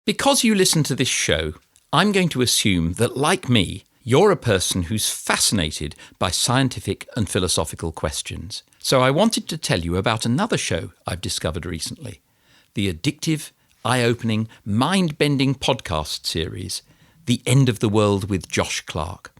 Because you listen to this show, I'm going to assume that, like me, you're a person who's fascinated by scientific and philosophical questions. So I wanted to tell you about another show I've discovered recently, the addictive, eye-opening, mind-bending podcast series, The End of the World with Josh Clark.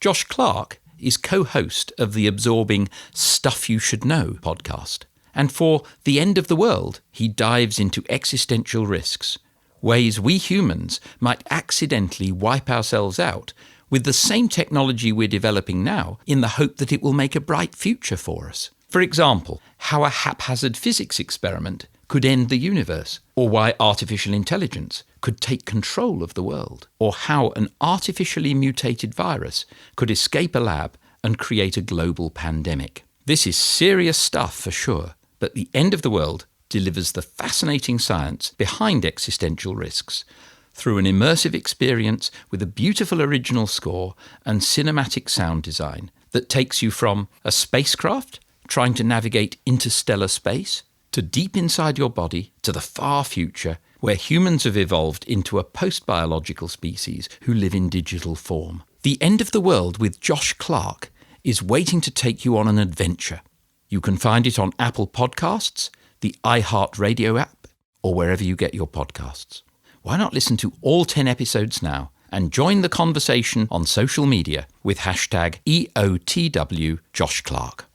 Josh Clark is co-host of the absorbing Stuff You Should Know podcast. And for The End of the World, he dives into existential risks, ways we humans might accidentally wipe ourselves out with the same technology we're developing now in the hope that it will make a bright future for us. For example, how a haphazard physics experiment could end the universe, or why artificial intelligence could take control of the world, or how an artificially mutated virus could escape a lab and create a global pandemic. This is serious stuff for sure, but The End of the World delivers the fascinating science behind existential risks through an immersive experience with a beautiful original score and cinematic sound design that takes you from a spacecraft trying to navigate interstellar space to deep inside your body to the far future where humans have evolved into a post-biological species who live in digital form. The End of the World with Josh Clark is waiting to take you on an adventure. You can find it on Apple Podcasts, the iHeartRadio app, or wherever you get your podcasts. Why not listen to all 10 episodes now and join the conversation on social media with hashtag #EOTWJoshClark.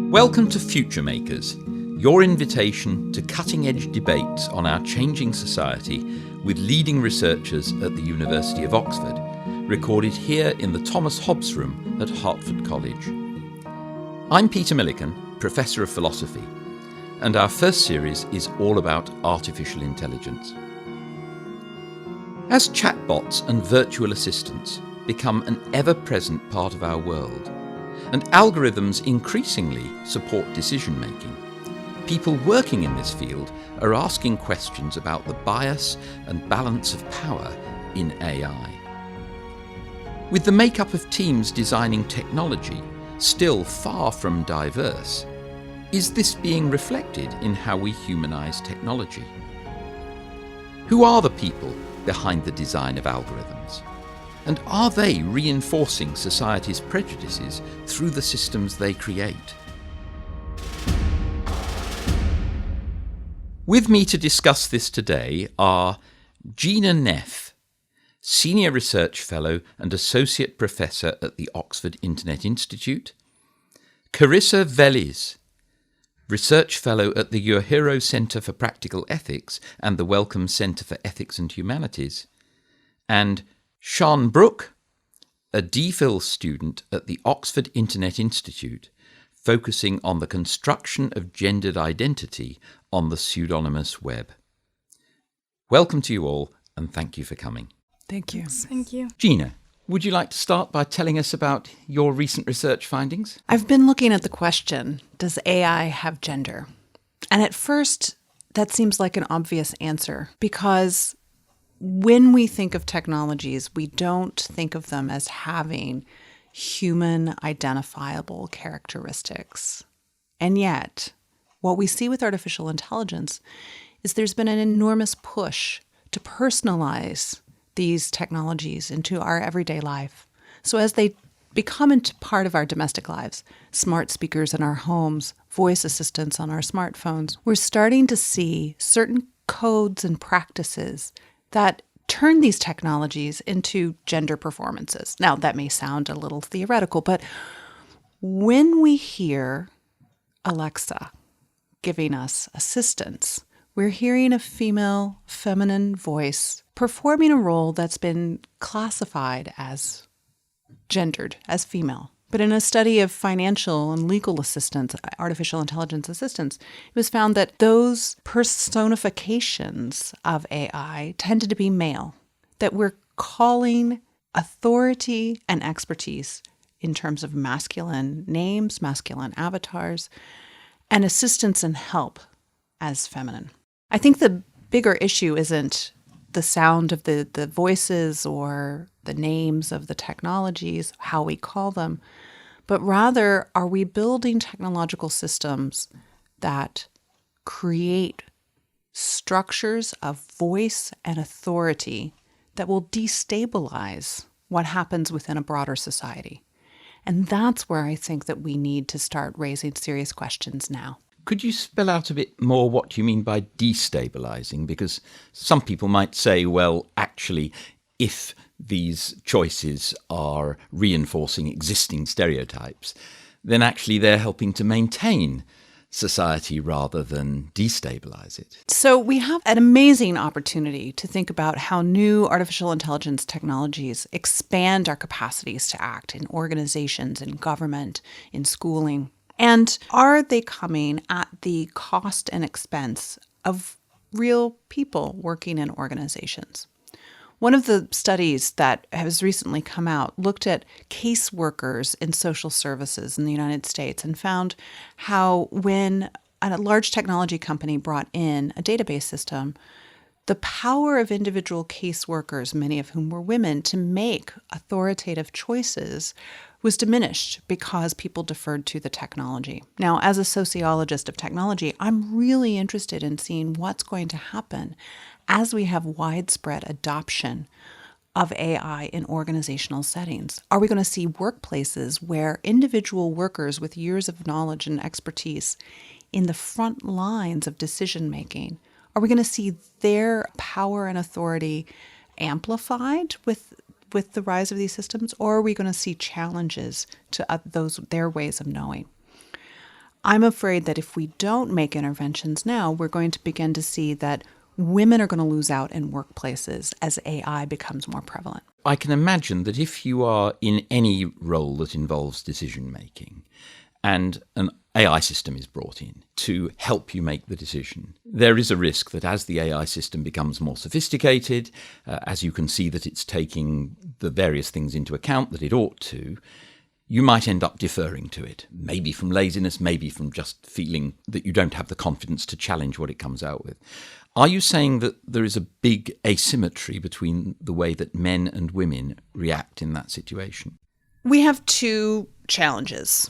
Welcome to Futuremakers, your invitation to cutting-edge debates on our changing society with leading researchers at the University of Oxford, recorded here in the Thomas Hobbes Room at Hertford College. I'm Peter Millican, Professor of Philosophy, and our first series is all about artificial intelligence. As chatbots and virtual assistants become an ever-present part of our world, and algorithms increasingly support decision-making, people working in this field are asking questions about the bias and balance of power in AI. With the makeup of teams designing technology still far from diverse, is this being reflected in how we humanise technology? Who are the people behind the design of algorithms? And are they reinforcing society's prejudices through the systems they create? With me to discuss this today are Gina Neff, Senior Research Fellow and Associate Professor at the Oxford Internet Institute, Carissa Véliz, Research Fellow at the Uehiro Centre for Practical Ethics and the Wellcome Centre for Ethics and Humanities, and Siân Brooke, a DPhil student at the Oxford Internet Institute, focusing on the construction of gendered identity on the pseudonymous web. Welcome to you all, and thank you for coming. Thank you. Thank you. Gina, would you like to start by telling us about your recent research findings? I've been looking at the question, does AI have gender? And at first, that seems like an obvious answer, because when we think of technologies, we don't think of them as having human identifiable characteristics. And yet, what we see with artificial intelligence is there's been an enormous push to personalize these technologies into our everyday life. So as they become into part of our domestic lives, smart speakers in our homes, voice assistants on our smartphones, we're starting to see certain codes and practices that turn these technologies into gender performances. Now, that may sound a little theoretical, but when we hear Alexa giving us assistance, we're hearing a female, feminine voice performing a role that's been classified as gendered, as female. But in a study of financial and legal assistants, artificial intelligence assistants, it was found that those personifications of AI tended to be male, that we're calling authority and expertise in terms of masculine names, masculine avatars, and assistance and help as feminine. I think the bigger issue isn't the sound of the voices or the names of the technologies, how we call them, but rather, are we building technological systems that create structures of voice and authority that will destabilize what happens within a broader society? And that's where I think that we need to start raising serious questions now. Could you spell out a bit more what you mean by destabilizing? Because some people might say, well, actually, if these choices are reinforcing existing stereotypes, then actually they're helping to maintain society rather than destabilize it. So we have an amazing opportunity to think about how new artificial intelligence technologies expand our capacities to act in organizations, in government, in schooling. And are they coming at the cost and expense of real people working in organizations? One of the studies that has recently come out looked at caseworkers in social services in the United States and found how when a large technology company brought in a database system, the power of individual caseworkers, many of whom were women, to make authoritative choices was diminished because people deferred to the technology. Now, as a sociologist of technology, I'm really interested in seeing what's going to happen as we have widespread adoption of AI in organizational settings. Are we going to see workplaces where individual workers with years of knowledge and expertise in the front lines of decision making, are we going to see their power and authority amplified with the rise of these systems, or are we going to see challenges to their ways of knowing? I'm afraid that if we don't make interventions now, we're going to begin to see that women are going to lose out in workplaces as AI becomes more prevalent. I can imagine that if you are in any role that involves decision making and an AI system is brought in to help you make the decision, there is a risk that as the AI system becomes more sophisticated, as you can see that it's taking the various things into account that it ought to, you might end up deferring to it, maybe from laziness, maybe from just feeling that you don't have the confidence to challenge what it comes out with. Are you saying that there is a big asymmetry between the way that men and women react in that situation? We have two challenges.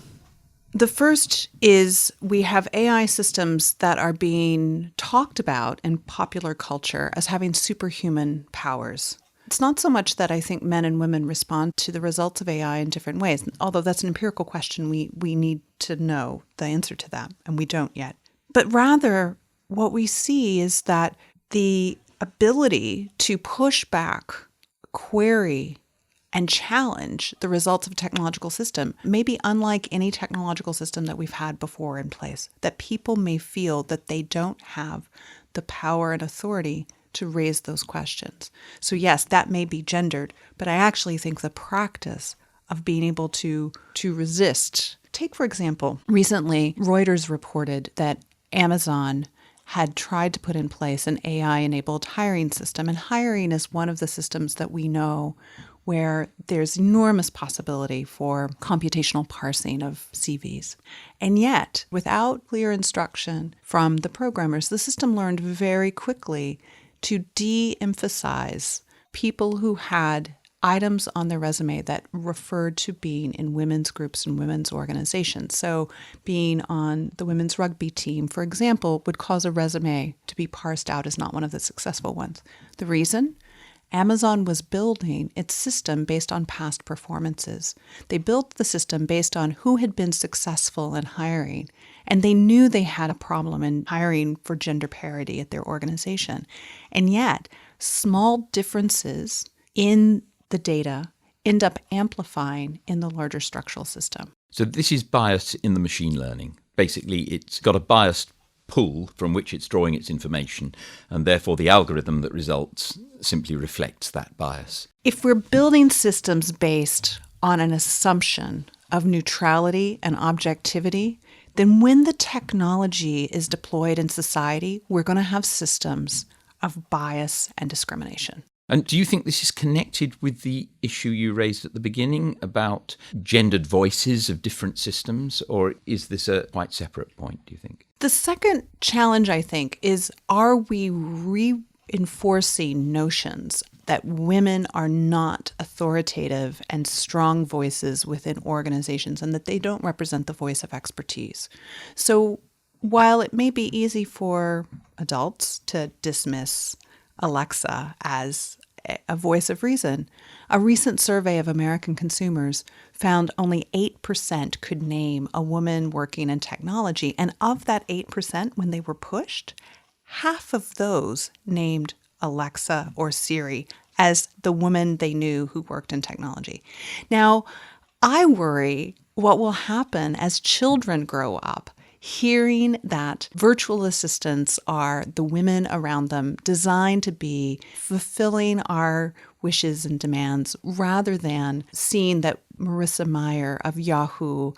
The first is we have AI systems that are being talked about in popular culture as having superhuman powers. It's not so much that I think men and women respond to the results of AI in different ways, although that's an empirical question. We need to know the answer to that, and we don't yet. But rather, what we see is that the ability to push back, query, and challenge the results of a technological system may be unlike any technological system that we've had before in place, that people may feel that they don't have the power and authority to raise those questions. So yes, that may be gendered, but I actually think the practice of being able to resist. Take, for example, recently Reuters reported that Amazon had tried to put in place an AI-enabled hiring system, and hiring is one of the systems that we know where there's enormous possibility for computational parsing of CVs. And yet, without clear instruction from the programmers, the system learned very quickly to de-emphasize people who had items on their resume that referred to being in women's groups and women's organizations. So being on the women's rugby team, for example, would cause a resume to be parsed out as not one of the successful ones. The reason? Amazon was building its system based on past performances. They built the system based on who had been successful in hiring, and they knew they had a problem in hiring for gender parity at their organization. And yet, small differences in the data end up amplifying in the larger structural system. So this is bias in the machine learning. Basically, it's got a biased pool from which it's drawing its information, and therefore the algorithm that results simply reflects that bias. If we're building systems based on an assumption of neutrality and objectivity, then when the technology is deployed in society, we're going to have systems of bias and discrimination. And do you think this is connected with the issue you raised at the beginning about gendered voices of different systems, or is this a quite separate point, do you think? The second challenge, I think, is are we reinforcing notions that women are not authoritative and strong voices within organizations and that they don't represent the voice of expertise. So while it may be easy for adults to dismiss Alexa as a voice of reason, a recent survey of American consumers found only 8% could name a woman working in technology. And of that 8%, when they were pushed, half of those named Alexa or Siri as the woman they knew who worked in technology. Now, I worry what will happen as children grow up, hearing that virtual assistants are the women around them designed to be fulfilling our wishes and demands, rather than seeing that Marissa Mayer of Yahoo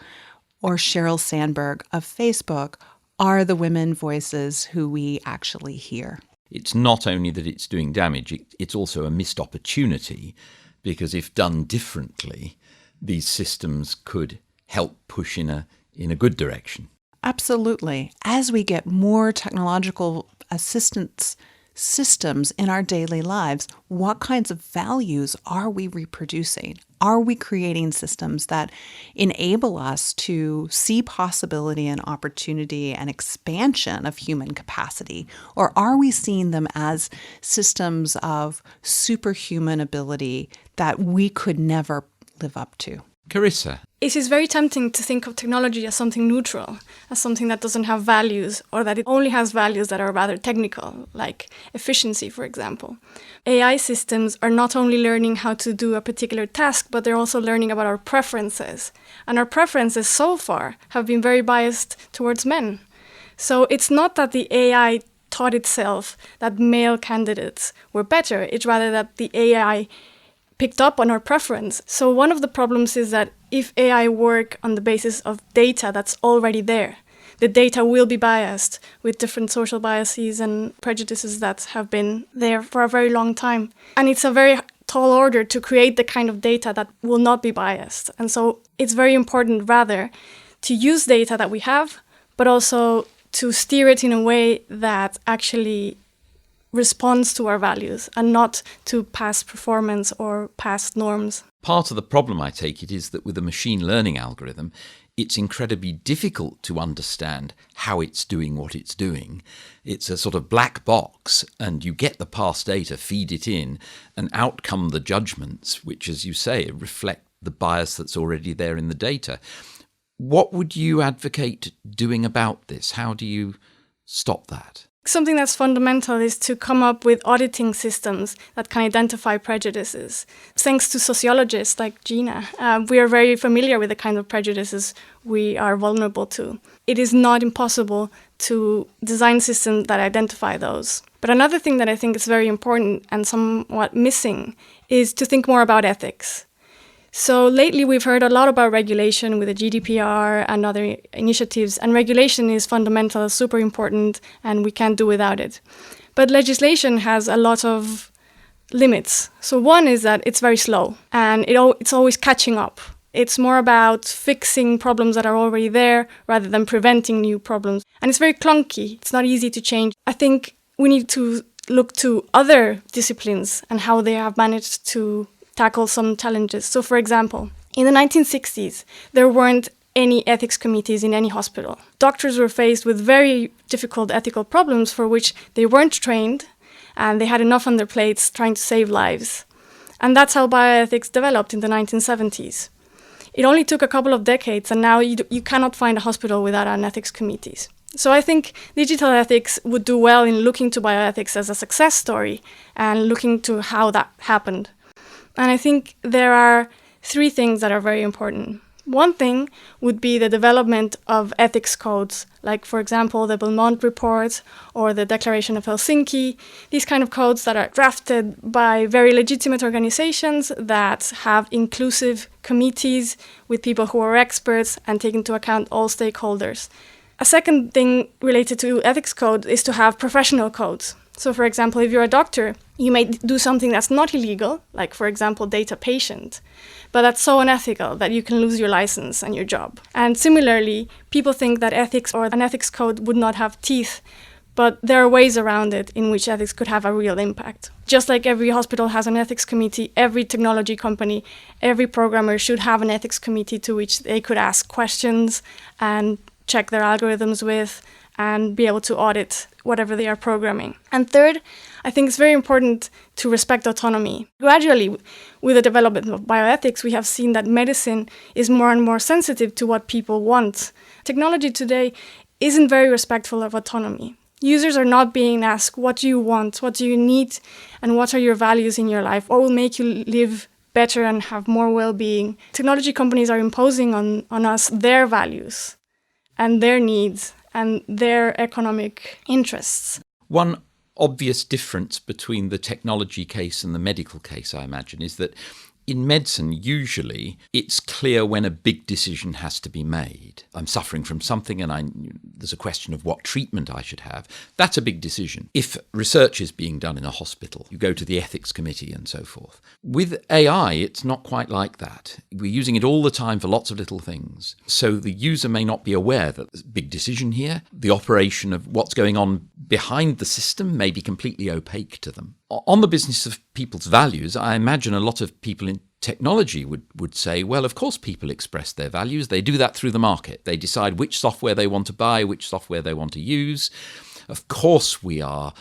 or Sheryl Sandberg of Facebook are the women voices who we actually hear. It's not only that it's doing damage, it's also a missed opportunity, because if done differently, these systems could help push in a good direction. Absolutely. As we get more technological assistance systems in our daily lives, what kinds of values are we reproducing? Are we creating systems that enable us to see possibility and opportunity and expansion of human capacity? Or are we seeing them as systems of superhuman ability that we could never live up to? Carissa. It is very tempting to think of technology as something neutral, as something that doesn't have values, or that it only has values that are rather technical, like efficiency, for example. AI systems are not only learning how to do a particular task, but they're also learning about our preferences. And our preferences so far have been very biased towards men. So it's not that the AI taught itself that male candidates were better, it's rather that the AI picked up on our preference. So one of the problems is that if AI work on the basis of data that's already there, the data will be biased with different social biases and prejudices that have been there for a very long time. And it's a very tall order to create the kind of data that will not be biased. And so it's very important rather to use data that we have, but also to steer it in a way that actually responds to our values and not to past performance or past norms. Part of the problem, I take it, is that with a machine learning algorithm, it's incredibly difficult to understand how it's doing what it's doing. It's a sort of black box, and you get the past data, feed it in, and out come the judgments, which, as you say, reflect the bias that's already there in the data. What would you advocate doing about this? How do you stop that? Something that's fundamental is to come up with auditing systems that can identify prejudices. Thanks to sociologists like Gina, we are very familiar with the kind of prejudices we are vulnerable to. It is not impossible to design systems that identify those. But another thing that I think is very important and somewhat missing is to think more about ethics. So lately we've heard a lot about regulation with the GDPR and other initiatives, and regulation is fundamental, super important, and we can't do without it. But legislation has a lot of limits. So one is that it's very slow, and it's always catching up. It's more about fixing problems that are already there rather than preventing new problems. And it's very clunky. It's not easy to change. I think we need to look to other disciplines and how they have managed to tackle some challenges. So, for example, in the 1960s, there weren't any ethics committees in any hospital. Doctors were faced with very difficult ethical problems for which they weren't trained, and they had enough on their plates trying to save lives. And that's how bioethics developed in the 1970s. It only took a couple of decades, and now you cannot find a hospital without an ethics committees. So I think digital ethics would do well in looking to bioethics as a success story and looking to how that happened. And I think there are three things that are very important. One thing would be the development of ethics codes, like, for example, the Belmont Report or the Declaration of Helsinki, these kind of codes that are drafted by very legitimate organizations that have inclusive committees with people who are experts and take into account all stakeholders. A second thing related to ethics code is to have professional codes. So, for example, if you're a doctor, you may do something that's not illegal, like, for example, date a patient, but that's so unethical that you can lose your license and your job. And similarly, people think that ethics or an ethics code would not have teeth, But there are ways around it in which ethics could have a real impact. Just like every hospital has an ethics committee, every technology company, every programmer should have an ethics committee to which they could ask questions and check their algorithms with and be able to audit whatever they are programming. And third, I think it's very important to respect autonomy. Gradually, with the development of bioethics, we have seen that medicine is more and more sensitive to what people want. Technology today isn't very respectful of autonomy. Users are not being asked, what do you want, what do you need, and what are your values in your life? What will make you live better and have more well-being? Technology companies are imposing on us their values and their needs and their economic interests. One obvious difference between the technology case and the medical case, I imagine, is that in medicine, usually, it's clear when a big decision has to be made. I'm suffering from something and there's a question of what treatment I should have. That's a big decision. If research is being done in a hospital, you go to the ethics committee and so forth. With AI, it's not quite like that. We're using it all the time for lots of little things. So the user may not be aware that there's a big decision here. The operation of what's going on behind the system may be completely opaque to them. On the business of people's values, I imagine a lot of people in technology would say, well, of course people express their values. They do that through the market. They decide which software they want to buy, which software they want to use. Of course we are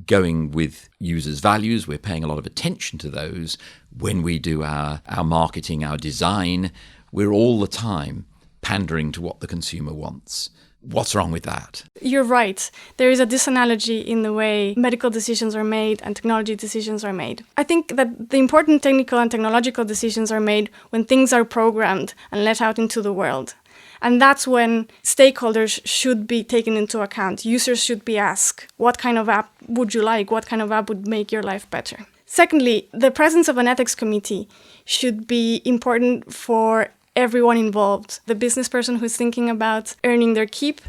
going with users' values. We're paying a lot of attention to those when we do our marketing, our design. We're all the time pandering to what the consumer wants. What's wrong with that? You're right. There is a disanalogy in the way medical decisions are made and technology decisions are made. I think that the important technical and technological decisions are made when things are programmed and let out into the world. And that's when stakeholders should be taken into account. Users should be asked, what kind of app would you like? What kind of app would make your life better? Secondly, the presence of an ethics committee should be important for everyone involved. The business person who's thinking about earning their keep,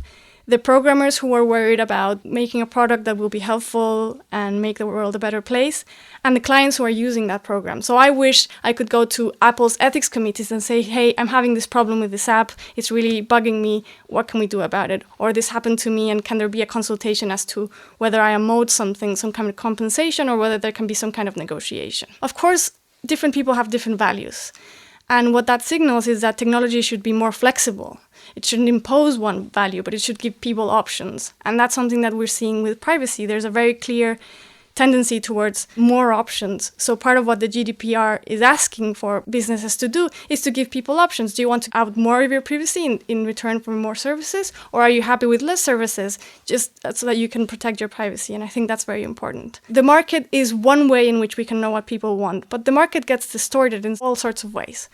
the programmers who are worried about making a product that will be helpful and make the world a better place, and the clients who are using that program. So I wish I could go to Apple's ethics committees and say, hey, I'm having this problem with this app. It's really bugging me. What can we do about it? Or this happened to me, and can there be a consultation as to whether I am owed something, some kind of compensation, or whether there can be some kind of negotiation? Of course, different people have different values. And what that signals is that technology should be more flexible. It shouldn't impose one value, but it should give people options. And that's something that we're seeing with privacy. There's a very clear tendency towards more options. So part of what the GDPR is asking for businesses to do is to give people options. Do you want to have more of your privacy in return for more services? Or are you happy with less services just so that you can protect your privacy? And I think that's very important. The market is one way in which we can know what people want, but the market gets distorted in all sorts of ways.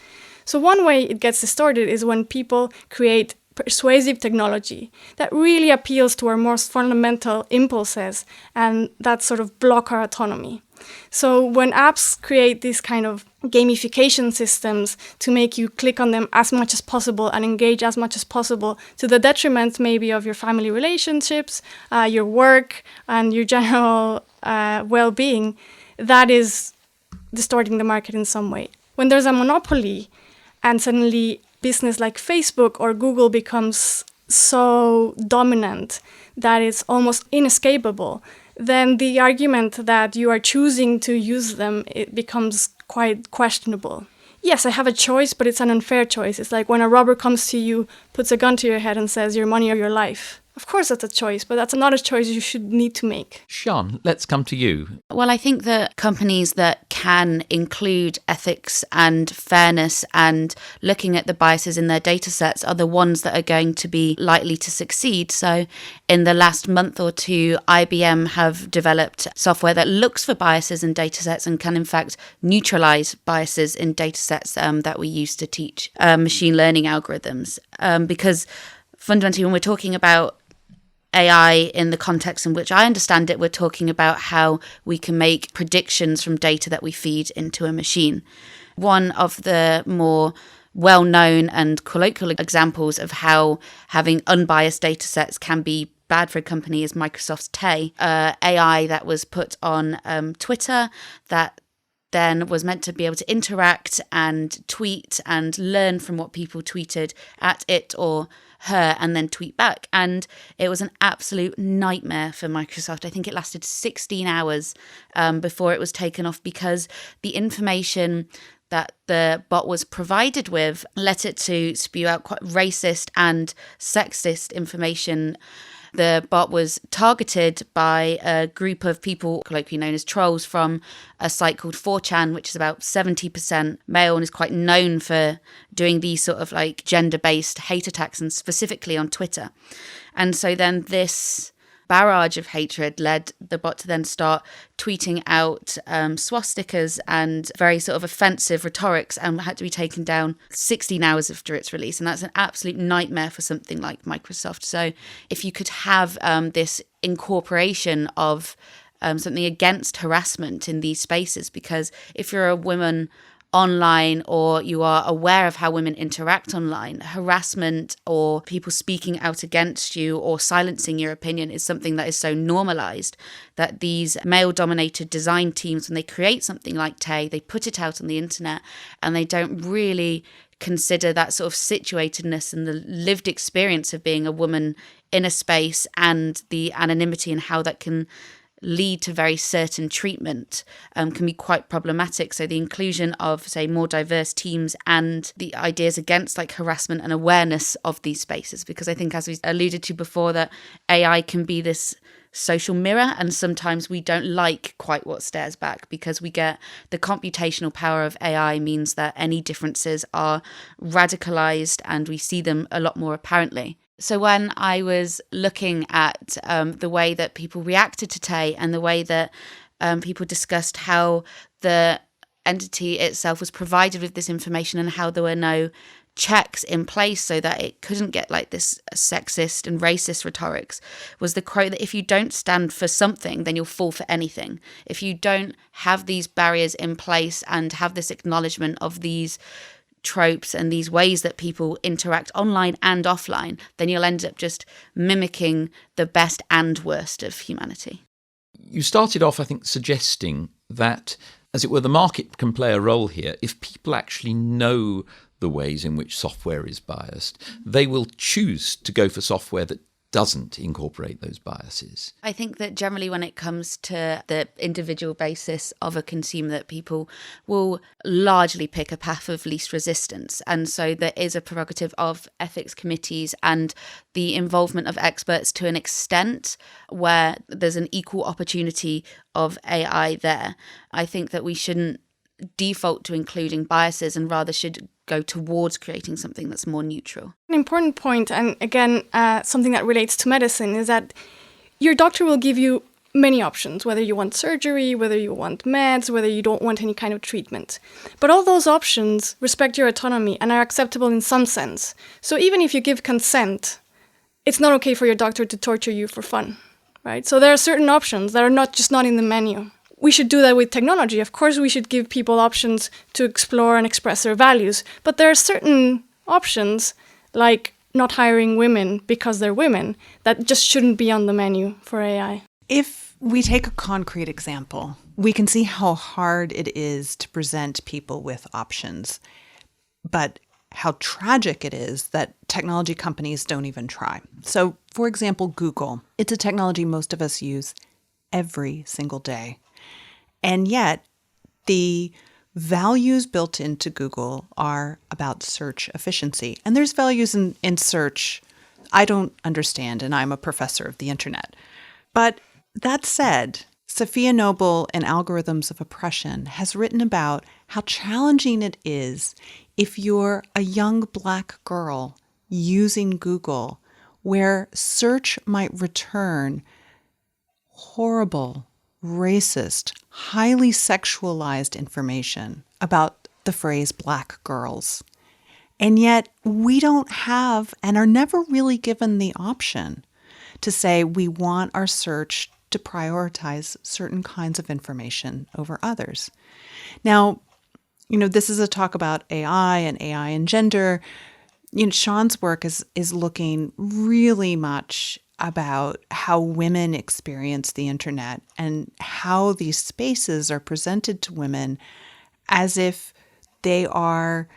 So one way it gets distorted is when people create persuasive technology that really appeals to our most fundamental impulses and that sort of block our autonomy. So when apps create these kind of gamification systems to make you click on them as much as possible and engage as much as possible to the detriment maybe of your family relationships, your work, and your general well-being, that is distorting the market in some way. When there's a monopoly and suddenly business like Facebook or Google becomes so dominant that it's almost inescapable, then the argument that you are choosing to use them, it becomes quite questionable. Yes, I have a choice, but it's an unfair choice. It's like when a robber comes to you, puts a gun to your head and says your money or your life. Of course that's a choice, but that's not a choice you should need to make. Siân, let's come to you. Well, I think that companies that can include ethics and fairness and looking at the biases in their data sets are the ones that are going to be likely to succeed. So in the last month or two, IBM have developed software that looks for biases in data sets and can in fact neutralize biases in data sets that we use to teach machine learning algorithms. Because fundamentally, when we're talking about AI in the context in which I understand it, we're talking about how we can make predictions from data that we feed into a machine. One of the more well-known and colloquial examples of how having unbiased data sets can be bad for a company is Microsoft's Tay, AI that was put on Twitter that then was meant to be able to interact and tweet and learn from what people tweeted at it or her and then tweet back. And it was an absolute nightmare for Microsoft. I think it lasted 16 hours before it was taken off, because the information that the bot was provided with led it to spew out quite racist and sexist information. The bot was targeted by a group of people colloquially known as trolls from a site called 4chan, which is about 70% male and is quite known for doing these sort of like gender-based hate attacks, and specifically on Twitter. And so then this barrage of hatred led the bot to then start tweeting out swastikas and very sort of offensive rhetorics, and had to be taken down 16 hours after its release. And that's an absolute nightmare for something like Microsoft. So if you could have this incorporation of something against harassment in these spaces, because if you're a woman online or you are aware of how women interact online, harassment or people speaking out against you or silencing your opinion is something that is so normalized that these male-dominated design teams, when they create something like Tay, they put it out on the internet and they don't really consider that sort of situatedness and the lived experience of being a woman in a space and the anonymity and how that can lead to very certain treatment can be quite problematic. So the inclusion of, say, more diverse teams and the ideas against like harassment and awareness of these spaces, because I think, as we alluded to before, that AI can be this social mirror, and sometimes we don't like quite what stares back, because we get the computational power of AI means that any differences are radicalized and we see them a lot more apparently. So when I was looking at the way that people reacted to Tay and the way that people discussed how the entity itself was provided with this information and how there were no checks in place so that it couldn't get like this sexist and racist rhetorics, was the quote that if you don't stand for something, then you'll fall for anything. If you don't have these barriers in place and have this acknowledgement of these tropes and these ways that people interact online and offline, then you'll end up just mimicking the best and worst of humanity. You started off, I think, suggesting that, as it were, the market can play a role here. If people actually know the ways in which software is biased, they will choose to go for software that doesn't incorporate those biases. I think that generally when it comes to the individual basis of a consumer, that people will largely pick a path of least resistance. And so there is a prerogative of ethics committees and the involvement of experts to an extent where there's an equal opportunity of AI there. I think that we shouldn't default to including biases and rather should go towards creating something that's more neutral. An important point, and again, something that relates to medicine, is that your doctor will give you many options, whether you want surgery, whether you want meds, whether you don't want any kind of treatment. But all those options respect your autonomy and are acceptable in some sense. So even if you give consent, it's not okay for your doctor to torture you for fun, right? So there are certain options that are not in the menu. We should do that with technology. Of course, we should give people options to explore and express their values. But there are certain options, like not hiring women because they're women, that just shouldn't be on the menu for AI. If we take a concrete example, we can see how hard it is to present people with options, but how tragic it is that technology companies don't even try. So, for example, Google. It's a technology most of us use every single day. And yet, the values built into Google are about search efficiency. And there's values in search I don't understand, and I'm a professor of the internet. But that said, Safiya Noble in Algorithms of Oppression has written about how challenging it is if you're a young Black girl using Google, where search might return horrible, racist, highly sexualized information about the phrase Black girls. And yet we don't have and are never really given the option to say we want our search to prioritize certain kinds of information over others. Now, this is a talk about AI and gender. Siân's work is looking really much about how women experience the internet and how these spaces are presented to women as if they are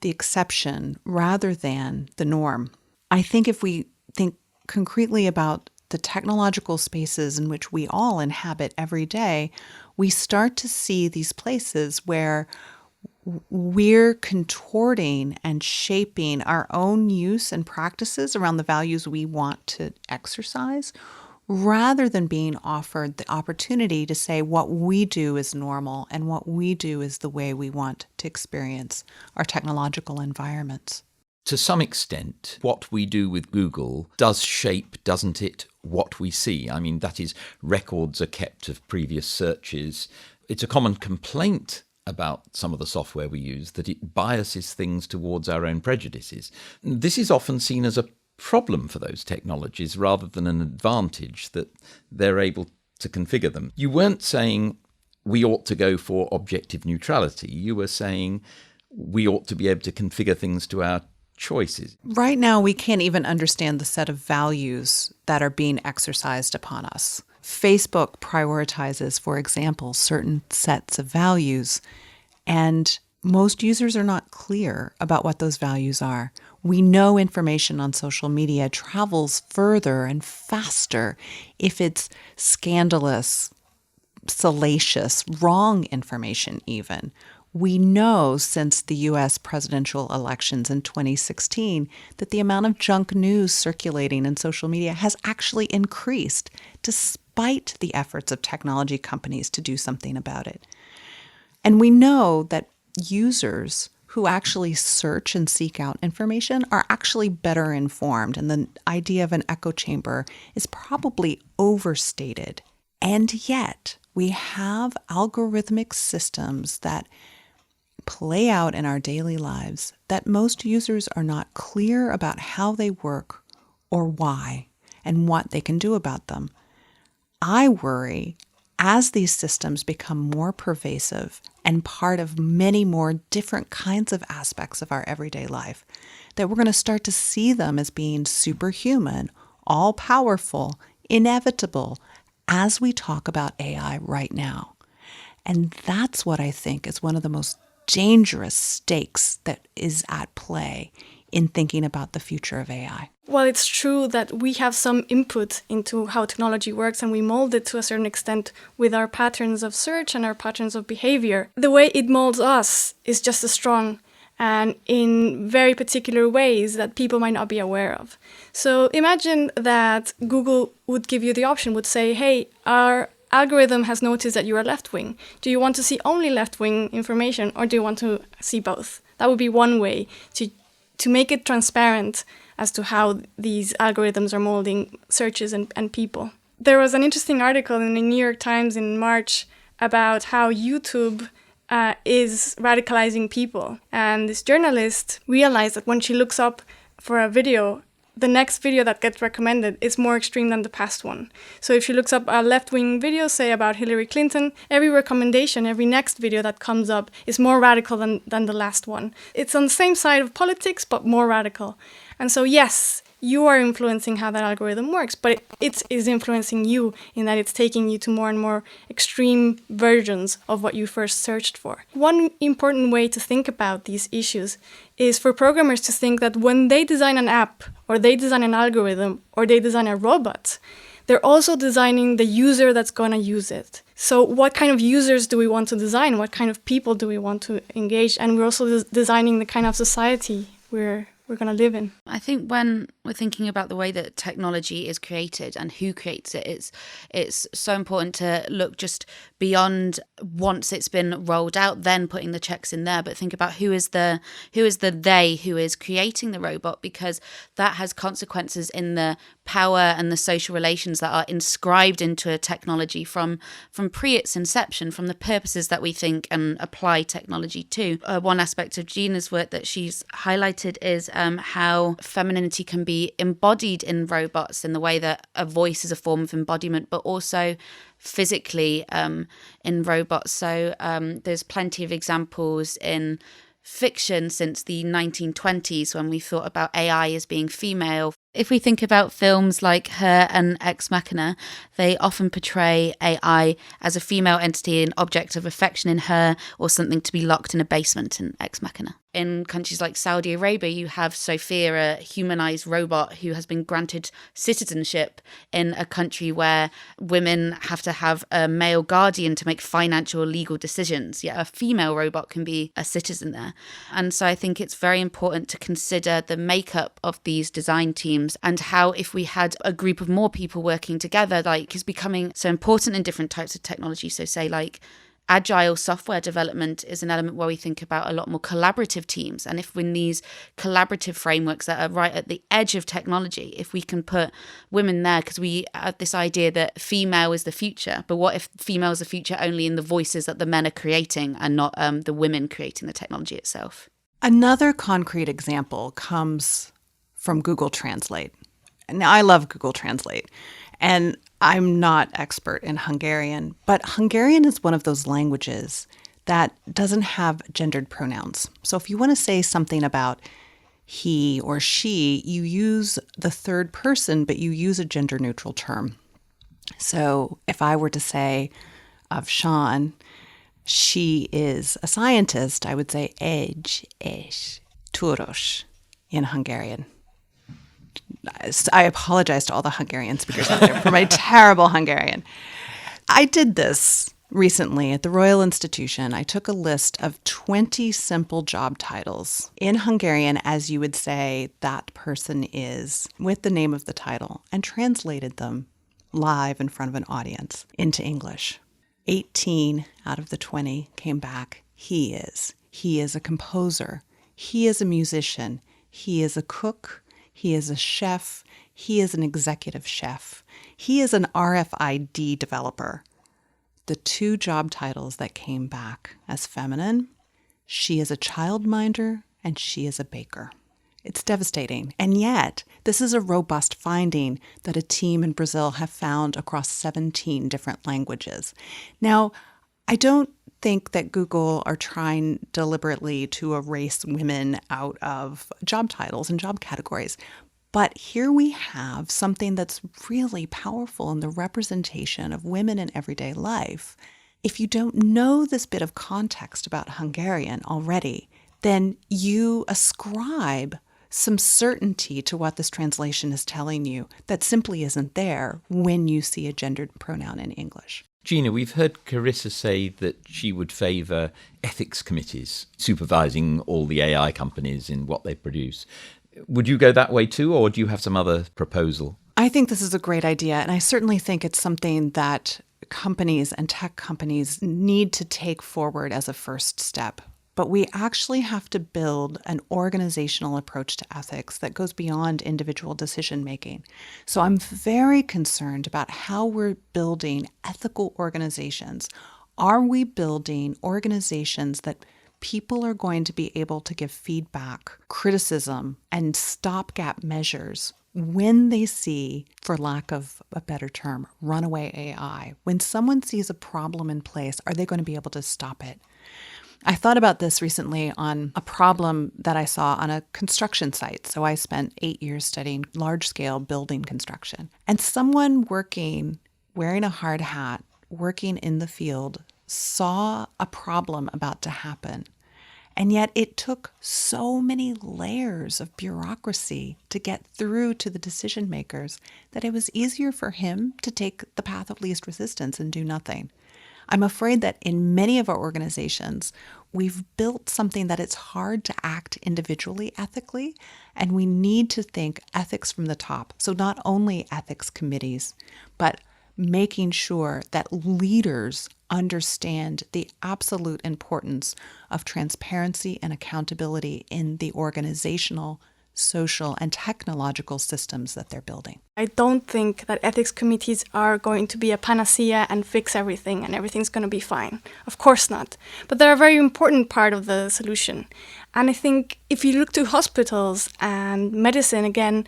the exception rather than the norm. I think if we think concretely about the technological spaces in which we all inhabit every day, we start to see these places where we're contorting and shaping our own use and practices around the values we want to exercise, rather than being offered the opportunity to say what we do is normal and what we do is the way we want to experience our technological environments. To some extent, what we do with Google does shape, doesn't it, what we see? I mean, that is, records are kept of previous searches. It's a common complaint about some of the software we use that it biases things towards our own prejudices. This is often seen as a problem for those technologies rather than an advantage that they're able to configure them. You weren't saying we ought to go for objective neutrality. You were saying we ought to be able to configure things to our choices. Right now, we can't even understand the set of values that are being exercised upon us. Facebook prioritizes, for example, certain sets of values, and most users are not clear about what those values are. We know information on social media travels further and faster if it's scandalous, salacious, wrong information even. We know since the U.S. presidential elections in 2016 that the amount of junk news circulating in social media has actually increased despite the efforts of technology companies to do something about it. And we know that users who actually search and seek out information are actually better informed, and the idea of an echo chamber is probably overstated. And yet, we have algorithmic systems that play out in our daily lives that most users are not clear about how they work or why and what they can do about them. I worry as these systems become more pervasive and part of many more different kinds of aspects of our everyday life, that we're going to start to see them as being superhuman, all-powerful, inevitable, as we talk about AI right now. And that's what I think is one of the most dangerous stakes that is at play in thinking about the future of AI. Well, it's true that we have some input into how technology works, and we mold it to a certain extent with our patterns of search and our patterns of behavior. The way it molds us is just as strong and in very particular ways that people might not be aware of. So imagine that Google would give you the option, would say, hey, our algorithm has noticed that you are left-wing. Do you want to see only left-wing information, or do you want to see both? That would be one way to make it transparent as to how these algorithms are molding searches and people. There was an interesting article in the New York Times in March about how YouTube is radicalizing people. And this journalist realized that when she looks up for a video, the next video that gets recommended is more extreme than the past one. So if she looks up a left-wing video, say about Hillary Clinton, every recommendation, every next video that comes up is more radical than the last one. It's on the same side of politics, but more radical. And so yes, you are influencing how that algorithm works, but it is influencing you in that it's taking you to more and more extreme versions of what you first searched for. One important way to think about these issues is for programmers to think that when they design an app, or they design an algorithm, or they design a robot, they're also designing the user that's going to use it. So what kind of users do we want to design? What kind of people do we want to engage? And we're also designing the kind of society we're going to live in. I think when we're thinking about the way that technology is created and who creates it, it's so important to look just beyond once it's been rolled out, then putting the checks in there, but think about who is the they who is creating the robot, because that has consequences in the power and the social relations that are inscribed into a technology from pre its inception, from the purposes that we think and apply technology to. One aspect of Gina's work that she's highlighted is how femininity can be embodied in robots in the way that a voice is a form of embodiment, but also physically in robots. So there's plenty of examples in fiction since the 1920s when we thought about AI as being female. If we think about films like Her and Ex Machina, they often portray AI as a female entity, an object of affection in Her, or something to be locked in a basement in Ex Machina. in countries like Saudi Arabia, you have Sophia, a humanized robot who has been granted citizenship in a country where women have to have a male guardian to make financial or legal decisions. Yet a female robot can be a citizen there. And so I think it's very important to consider the makeup of these design teams and how, if we had a group of more people working together, like is becoming so important in different types of technology. So say like agile software development is an element where we think about a lot more collaborative teams. And if in these collaborative frameworks that are right at the edge of technology, if we can put women there, because we have this idea that female is the future, but what if female is the future only in the voices that the men are creating and not the women creating the technology itself? Another concrete example comes from Google Translate. Now, I love Google Translate, and I'm not expert in Hungarian, but Hungarian is one of those languages that doesn't have gendered pronouns. So if you want to say something about he or she, you use the third person, but you use a gender-neutral term. So if I were to say of Siân, she is a scientist, I would say egy és tudos in Hungarian. I apologize to all the Hungarian speakers out there for my terrible Hungarian. I did this recently at the Royal Institution. I took a list of 20 simple job titles in Hungarian, as you would say that person is, with the name of the title, and translated them live in front of an audience into English. 18 out of the 20 came back. He is. He is a composer. He is a musician. He is a cook. He is a chef. He is an executive chef. He is an RFID developer. The two job titles that came back as feminine, she is a childminder and she is a baker. It's devastating. And yet, this is a robust finding that a team in Brazil have found across 17 different languages. Now, I don't think that Google are trying deliberately to erase women out of job titles and job categories. But here we have something that's really powerful in the representation of women in everyday life. If you don't know this bit of context about Hungarian already, then you ascribe some certainty to what this translation is telling you that simply isn't there when you see a gendered pronoun in English. Gina, we've heard Carissa say that she would favour ethics committees supervising all the AI companies in what they produce. Would you go that way too, or do you have some other proposal? I think this is a great idea, and I certainly think it's something that companies and tech companies need to take forward as a first step. But we actually have to build an organizational approach to ethics that goes beyond individual decision-making. So I'm very concerned about how we're building ethical organizations. Are we building organizations that people are going to be able to give feedback, criticism, and stopgap measures when they see, for lack of a better term, runaway AI? When someone sees a problem in place, are they going to be able to stop it? I thought about this recently on a problem that I saw on a construction site. So I spent 8 years studying large-scale building construction. And someone working, wearing a hard hat, working in the field, saw a problem about to happen. And yet it took so many layers of bureaucracy to get through to the decision makers that it was easier for him to take the path of least resistance and do nothing. I'm afraid that in many of our organizations, we've built something that it's hard to act individually ethically, and we need to think ethics from the top. So not only ethics committees, but making sure that leaders understand the absolute importance of transparency and accountability in the organizational, social, and technological systems that they're building. I don't think that ethics committees are going to be a panacea and fix everything and everything's going to be fine. Of course not. But they're a very important part of the solution. And I think if you look to hospitals and medicine, again,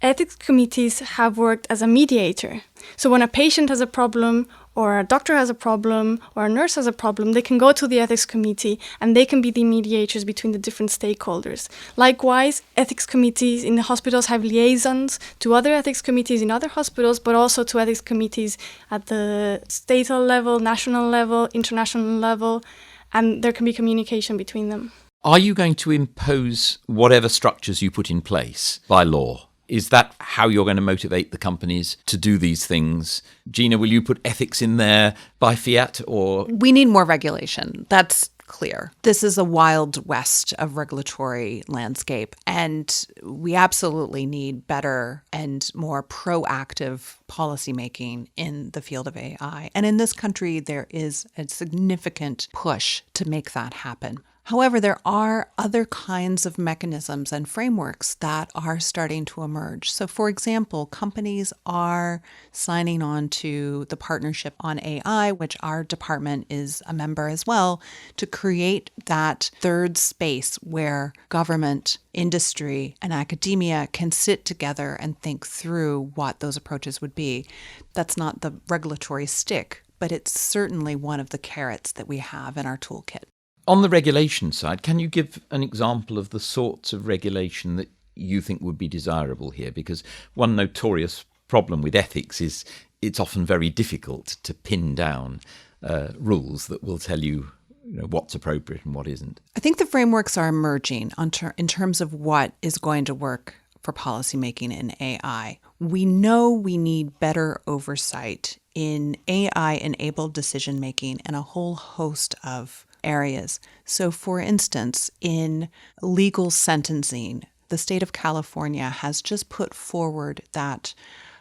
ethics committees have worked as a mediator. So when a patient has a problem, or a doctor has a problem, or a nurse has a problem, they can go to the ethics committee and they can be the mediators between the different stakeholders. Likewise, ethics committees in the hospitals have liaisons to other ethics committees in other hospitals, but also to ethics committees at the statal level, national level, international level, and there can be communication between them. Are you going to impose whatever structures you put in place by law? Is that how you're going to motivate the companies to do these things? Gina, will you put ethics in there by fiat or? We need more regulation. That's clear. This is a wild west of regulatory landscape, and we absolutely need better and more proactive policymaking in the field of AI. And in this country, there is a significant push to make that happen. However, there are other kinds of mechanisms and frameworks that are starting to emerge. So, for example, companies are signing on to the Partnership on AI, which our department is a member as well, to create that third space where government, industry, and academia can sit together and think through what those approaches would be. That's not the regulatory stick, but it's certainly one of the carrots that we have in our toolkit. On the regulation side, can you give an example of the sorts of regulation that you think would be desirable here? Because one notorious problem with ethics is it's often very difficult to pin down rules that will tell you, what's appropriate and what isn't. I think the frameworks are emerging in terms of what is going to work for policymaking in AI. We know we need better oversight in AI-enabled decision-making and a whole host of areas. So, for instance, in legal sentencing, the state of California has just put forward that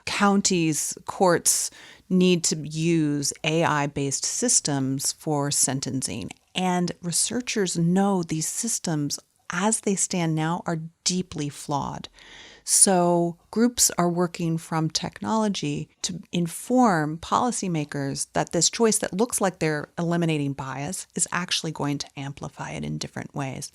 counties, courts need to use AI-based systems for sentencing. And researchers know these systems, as they stand now, are deeply flawed. So groups are working from technology to inform policymakers that this choice that looks like they're eliminating bias is actually going to amplify it in different ways.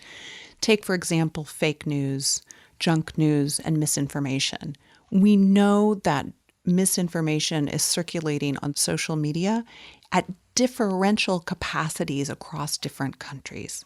Take, for example, fake news, junk news, and misinformation. We know that misinformation is circulating on social media at differential capacities across different countries.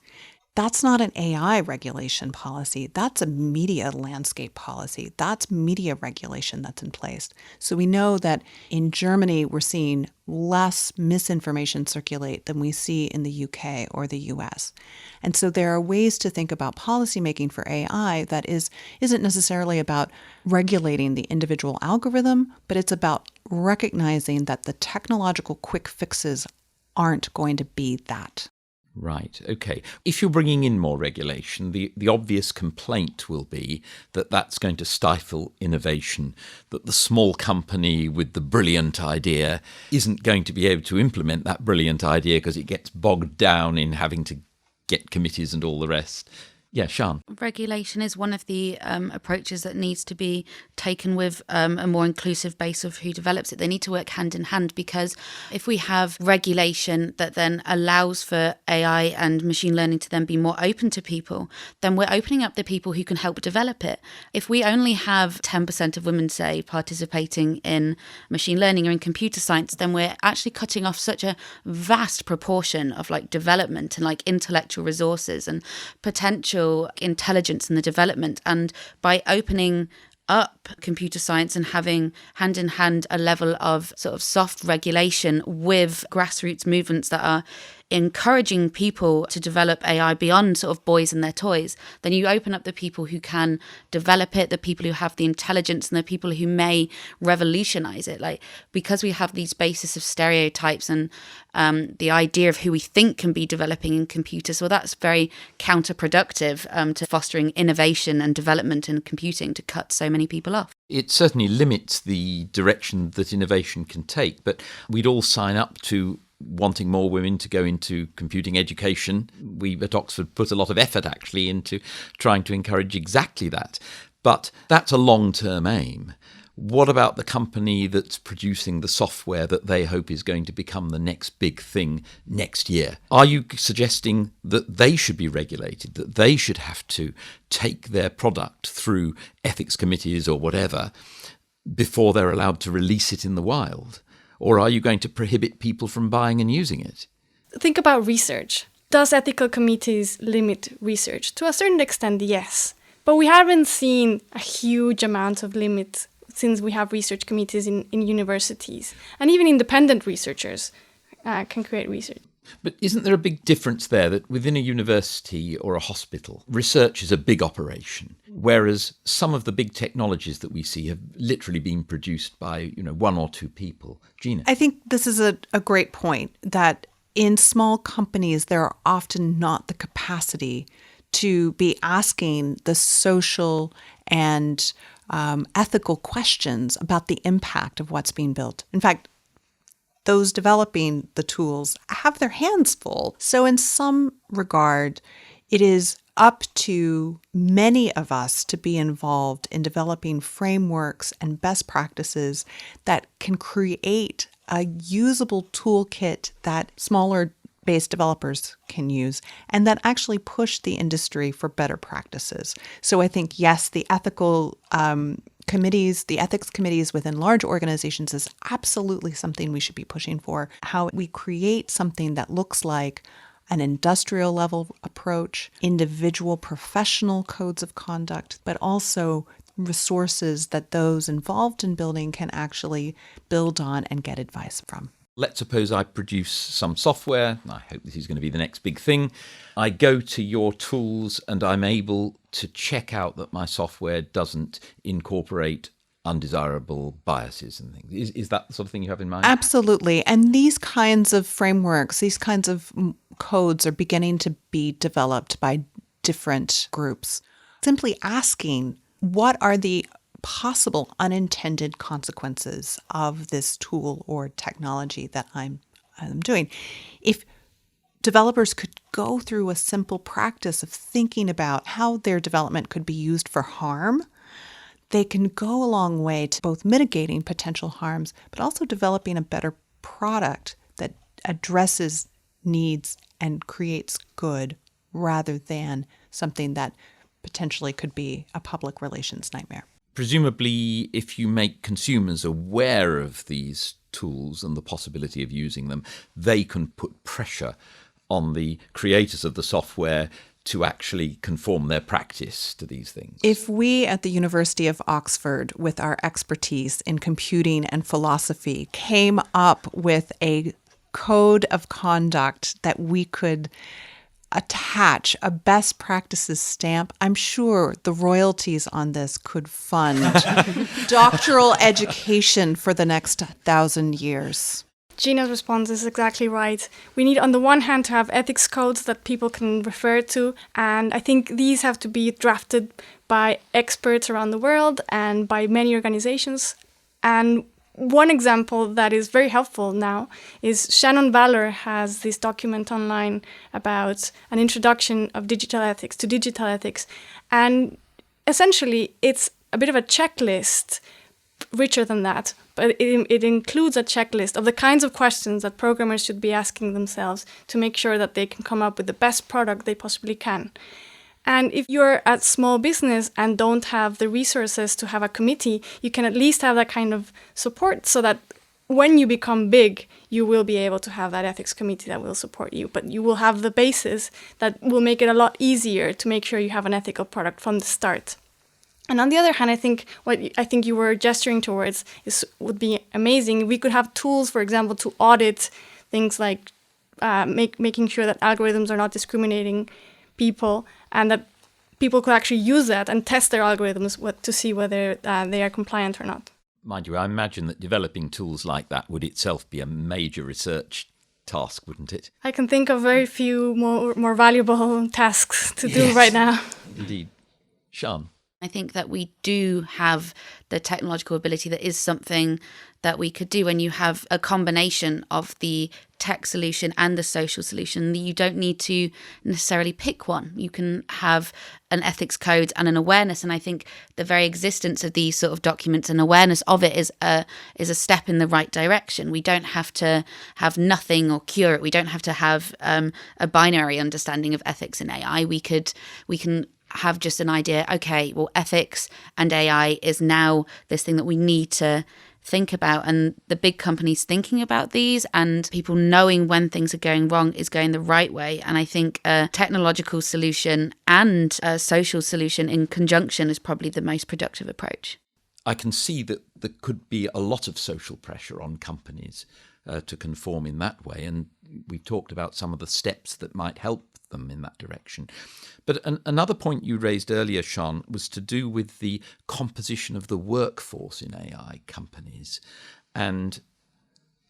That's not an AI regulation policy. That's a media landscape policy. That's media regulation that's in place. So we know that in Germany, we're seeing less misinformation circulate than we see in the UK or the US. And so there are ways to think about policymaking for AI that isn't necessarily about regulating the individual algorithm, but it's about recognizing that the technological quick fixes aren't going to be that. Right, okay. If you're bringing in more regulation, the obvious complaint will be that that's going to stifle innovation, that the small company with the brilliant idea isn't going to be able to implement that brilliant idea because it gets bogged down in having to get committees and all the rest. Yeah, Siân. Regulation is one of the approaches that needs to be taken with a more inclusive base of who develops it. They need to work hand in hand, because if we have regulation that then allows for AI and machine learning to then be more open to people, then we're opening up the people who can help develop it. If we only have 10% of women, say, participating in machine learning or in computer science, then we're actually cutting off such a vast proportion of development and intellectual resources and potential intelligence in the development. And by opening up computer science and having hand in hand a level of sort of soft regulation with grassroots movements that are encouraging people to develop AI beyond sort of boys and their toys, then you open up the people who can develop it, the people who have the intelligence, and the people who may revolutionize it. Because we have these bases of stereotypes and the idea of who we think can be developing in computers, well, that's very counterproductive to fostering innovation and development in computing, to cut so many people off. It certainly limits the direction that innovation can take, but we'd all sign up to wanting more women to go into computing education. We at Oxford put a lot of effort actually into trying to encourage exactly that. But that's a long-term aim. What about the company that's producing the software that they hope is going to become the next big thing next year? Are you suggesting that they should be regulated, that they should have to take their product through ethics committees or whatever before they're allowed to release it in the wild? Or are you going to prohibit people from buying and using it? Think about research. Does ethical committees limit research? To a certain extent, yes. But we haven't seen a huge amount of limits since we have research committees in universities. And even independent researchers can create research. But isn't there a big difference there that within a university or a hospital, research is a big operation, whereas some of the big technologies that we see have literally been produced by, one or two people? Gina? I think this is a great point, that in small companies, there are often not the capacity to be asking the social and ethical questions about the impact of what's being built. In fact, those developing the tools have their hands full. So in some regard, it is up to many of us to be involved in developing frameworks and best practices that can create a usable toolkit that smaller base developers can use and that actually push the industry for better practices. So I think, yes, the ethical committees, the ethics committees within large organizations is absolutely something we should be pushing for. How we create something that looks like an industrial level approach, individual professional codes of conduct, but also resources that those involved in building can actually build on and get advice from. Let's suppose I produce some software. I hope this is going to be the next big thing. I go to your tools and I'm able to check out that my software doesn't incorporate undesirable biases and things. Is that the sort of thing you have in mind? Absolutely. And these kinds of frameworks, these kinds of codes are beginning to be developed by different groups. Simply asking, what are the possible unintended consequences of this tool or technology that I'm doing? If developers could go through a simple practice of thinking about how their development could be used for harm, they can go a long way to both mitigating potential harms, but also developing a better product that addresses needs and creates good rather than something that potentially could be a public relations nightmare. Presumably, if you make consumers aware of these tools and the possibility of using them, they can put pressure on the creators of the software to actually conform their practice to these things. If we at the University of Oxford, with our expertise in computing and philosophy, came up with a code of conduct that we could attach a best practices stamp, I'm sure the royalties on this could fund doctoral education for the next 1,000 years. Gina's response is exactly right. We need, on the one hand, to have ethics codes that people can refer to, and I think these have to be drafted by experts around the world and by many organizations. And one example that is very helpful now is Shannon Valor has this document online about an introduction of digital ethics to digital ethics. And essentially, it's a bit of a checklist, richer than that, but it includes a checklist of the kinds of questions that programmers should be asking themselves to make sure that they can come up with the best product they possibly can. And if you're a small business and don't have the resources to have a committee, you can at least have that kind of support so that when you become big, you will be able to have that ethics committee that will support you. But you will have the basis that will make it a lot easier to make sure you have an ethical product from the start. And on the other hand, I think what I think you were gesturing towards would be amazing. We could have tools, for example, to audit things like making sure that algorithms are not discriminating people, and that people could actually use that and test their algorithms to see whether they are compliant or not. Mind you, I imagine that developing tools like that would itself be a major research task, wouldn't it? I can think of very few more valuable tasks to do right now. Indeed. Siân? I think that we do have the technological ability. That is something that we could do when you have a combination of the tech solution and the social solution. You don't need to necessarily pick one. You can have an ethics code and an awareness. And I think the very existence of these sort of documents and awareness of it is a step in the right direction. We don't have to have nothing or cure it. We don't have to have a binary understanding of ethics in AI. We can have just an idea, okay, well, ethics and AI is now this thing that we need to think about, and the big companies thinking about these and people knowing when things are going wrong is going the right way. And I think a technological solution and a social solution in conjunction is probably the most productive approach. I can see that there could be a lot of social pressure on companies to conform in that way. And we talked about some of the steps that might help them in that direction. But another point you raised earlier, Siân, was to do with the composition of the workforce in AI companies and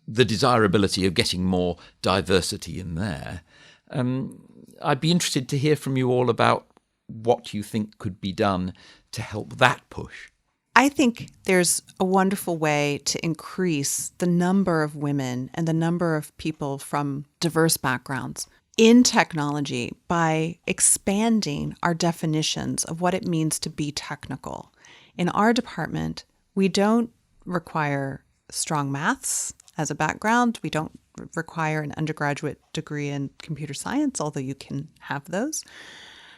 the desirability of getting more diversity in there. I'd be interested to hear from you all about what you think could be done to help that push. I think there's a wonderful way to increase the number of women and the number of people from diverse backgrounds in technology by expanding our definitions of what it means to be technical. In our department, we don't require strong maths as a background. We don't require an undergraduate degree in computer science, although you can have those.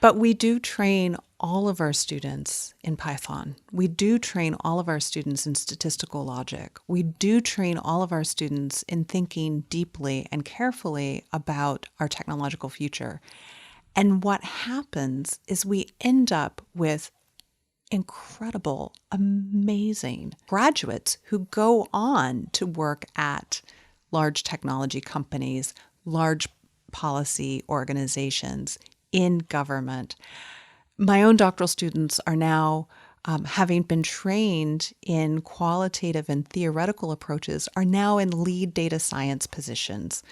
But we do train all of our students in Python. We do train all of our students in statistical logic. We do train all of our students in thinking deeply and carefully about our technological future. And what happens is we end up with incredible, amazing graduates who go on to work at large technology companies, large policy organizations, in government. My own doctoral students are now, having been trained in qualitative and theoretical approaches, are now in lead data science positions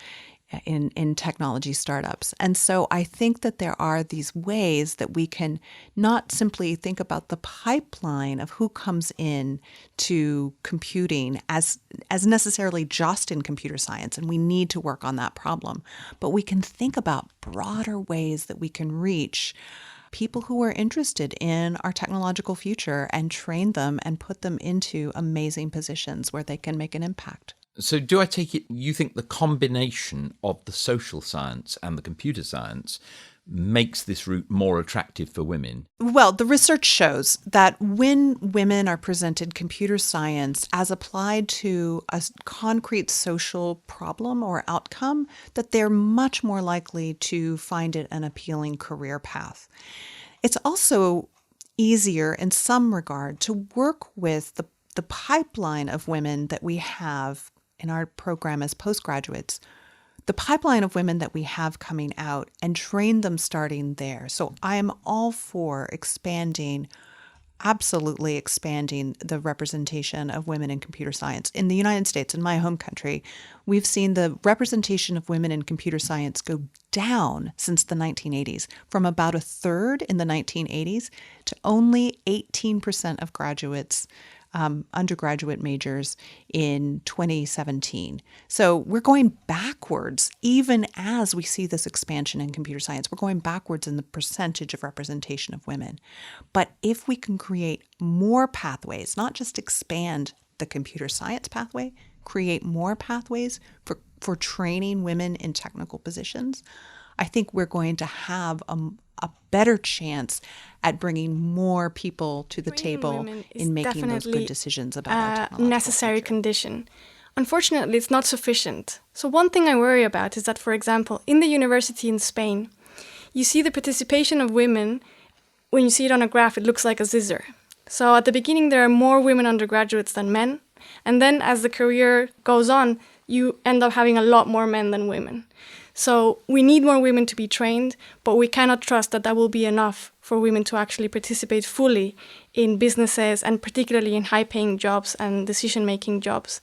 in technology startups. And so I think that there are these ways that we can not simply think about the pipeline of who comes in to computing as necessarily just in computer science, and we need to work on that problem. But we can think about broader ways that we can reach people who are interested in our technological future and train them and put them into amazing positions where they can make an impact. So do I take it you think the combination of the social science and the computer science makes this route more attractive for women? Well, the research shows that when women are presented computer science as applied to a concrete social problem or outcome, that they're much more likely to find it an appealing career path. It's also easier in some regard to work with the pipeline of women that we have in our program as postgraduates, the pipeline of women that we have coming out, and train them starting there. So I am all for absolutely expanding the representation of women in computer science. In the United States, in my home country, we've seen the representation of women in computer science go down since the 1980s, from about a third in the 1980s to only 18% of graduates, undergraduate majors in 2017. So we're going backwards, even as we see this expansion in computer science. We're going backwards in the percentage of representation of women. But if we can create more pathways, not just expand the computer science pathway, create more pathways for training women in technical positions, I think we're going to have a better chance at bringing more people to the table in making those good decisions about our technological necessary future. Condition. Unfortunately, it's not sufficient. So one thing I worry about is that, for example, in the university in Spain, you see the participation of women. When you see it on a graph, it looks like a scissor. So at the beginning, there are more women undergraduates than men. And then as the career goes on, you end up having a lot more men than women. So we need more women to be trained, but we cannot trust that that will be enough for women to actually participate fully in businesses, and particularly in high-paying jobs and decision-making jobs.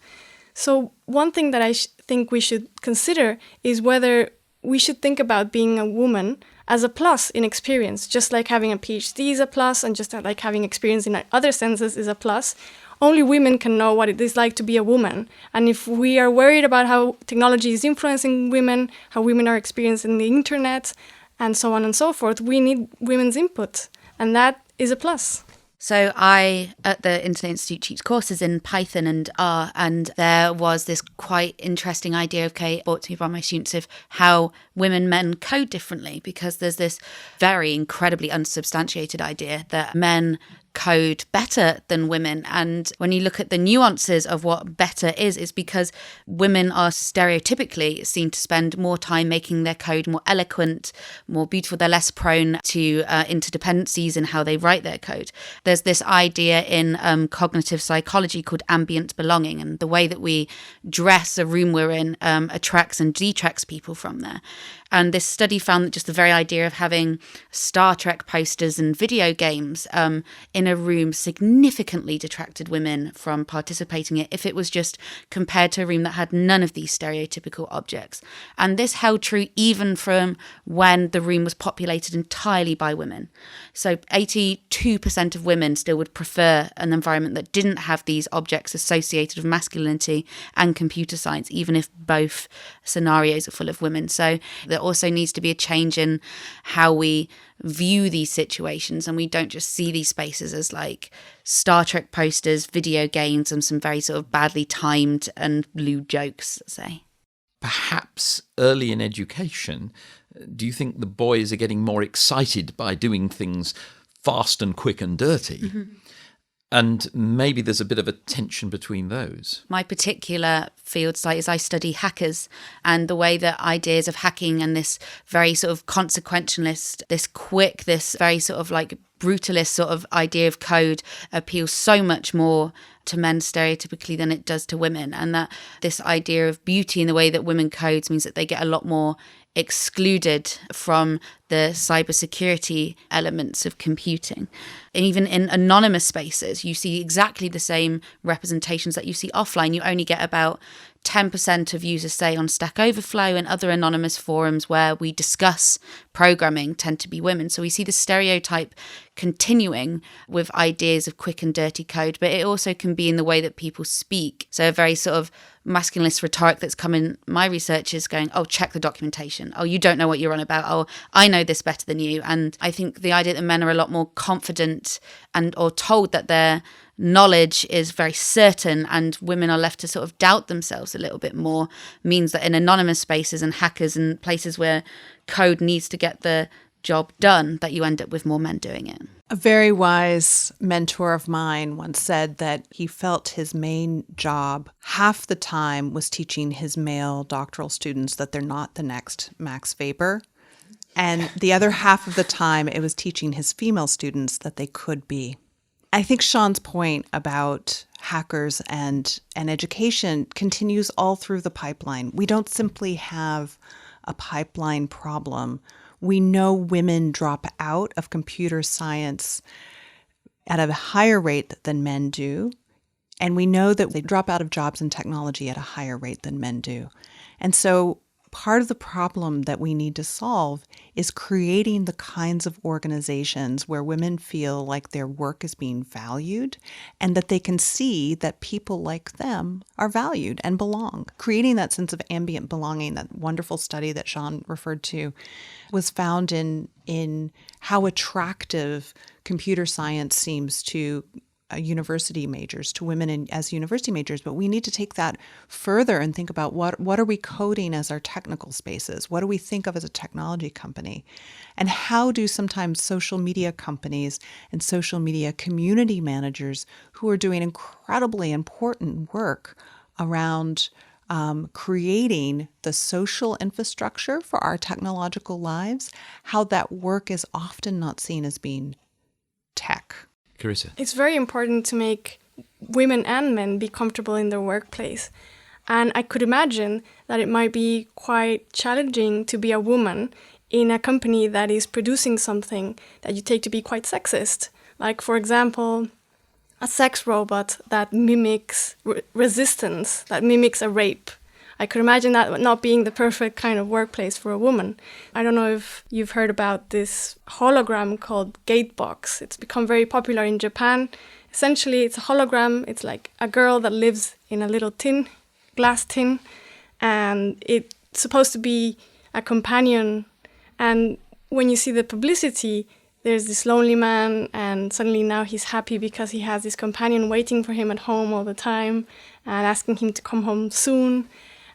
So one thing that I think we should consider is whether we should think about being a woman as a plus in experience, just like having a PhD is a plus, and just like having experience in other senses is a plus. Only women can know what it is like to be a woman. And if we are worried about how technology is influencing women, how women are experiencing the internet, and so on and so forth, we need women's input. And that is a plus. So I, at the Internet Institute, teach courses in Python and R, and there was this quite interesting idea brought to me by my students of how women and men code differently, because there's this very incredibly unsubstantiated idea that men code better than women. And when you look at the nuances of what better is, it's because women are stereotypically seen to spend more time making their code more eloquent, more beautiful. They're less prone to interdependencies in how they write their code. There's this idea in cognitive psychology called ambient belonging, and the way that we dress a room we're in attracts and detracts people from there. And this study found that just the very idea of having Star Trek posters and video games in a room significantly detracted women from participating in it if it was just compared to a room that had none of these stereotypical objects. And this held true even from when the room was populated entirely by women. So 82% of women still would prefer an environment that didn't have these objects associated with masculinity and computer science, even if both scenarios are full of women. So there also needs to be a change in how we view these situations, and we don't just see these spaces as like Star Trek posters, video games, and some very sort of badly timed and lewd jokes, say. Perhaps early in education, do you think the boys are getting more excited by doing things fast and quick and dirty? Mm-hmm. And maybe there's a bit of a tension between those. My particular field site is I study hackers, and the way that ideas of hacking and this very sort of consequentialist, this quick, this very sort of like brutalist sort of idea of code appeals so much more to men stereotypically than it does to women. And that this idea of beauty in the way that women codes means that they get a lot more excluded from the cybersecurity elements of computing. And even in anonymous spaces, you see exactly the same representations that you see offline. You only get about 10% of users, say, on Stack Overflow and other anonymous forums where we discuss programming tend to be women. So we see the stereotype continuing with ideas of quick and dirty code, but it also can be in the way that people speak. So a very sort of masculinist rhetoric that's come in my research is going, oh, check the documentation. Oh, you don't know what you're on about. Oh, I know this better than you. And I think the idea that men are a lot more confident and or told that their knowledge is very certain and women are left to sort of doubt themselves a little bit more means that in anonymous spaces and hackers and places where code needs to get the job done, that you end up with more men doing it. A very wise mentor of mine once said that he felt his main job half the time was teaching his male doctoral students that they're not the next Max Weber. And the other half of the time it was teaching his female students that they could be. I think Siân's point about hackers and education continues all through the pipeline. We don't simply have a pipeline problem. We know women drop out of computer science at a higher rate than men do. And we know that they drop out of jobs in technology at a higher rate than men do. And so part of the problem that we need to solve is creating the kinds of organizations where women feel like their work is being valued and that they can see that people like them are valued and belong. Creating that sense of ambient belonging, that wonderful study that Siân referred to, was found in how attractive computer science seems to university majors, to women as university majors. But we need to take that further and think about what are we coding as our technical spaces? What do we think of as a technology company? And how do sometimes social media companies and social media community managers who are doing incredibly important work around creating the social infrastructure for our technological lives, how that work is often not seen as being tech. Carissa. It's very important to make women and men be comfortable in their workplace. And I could imagine that it might be quite challenging to be a woman in a company that is producing something that you take to be quite sexist. Like, for example, a sex robot that mimics resistance, that mimics a rape. I could imagine that not being the perfect kind of workplace for a woman. I don't know if you've heard about this hologram called Gatebox. It's become very popular in Japan. Essentially, it's a hologram. It's like a girl that lives in a little glass tin, and it's supposed to be a companion. And when you see the publicity, there's this lonely man, and suddenly now he's happy because he has this companion waiting for him at home all the time and asking him to come home soon.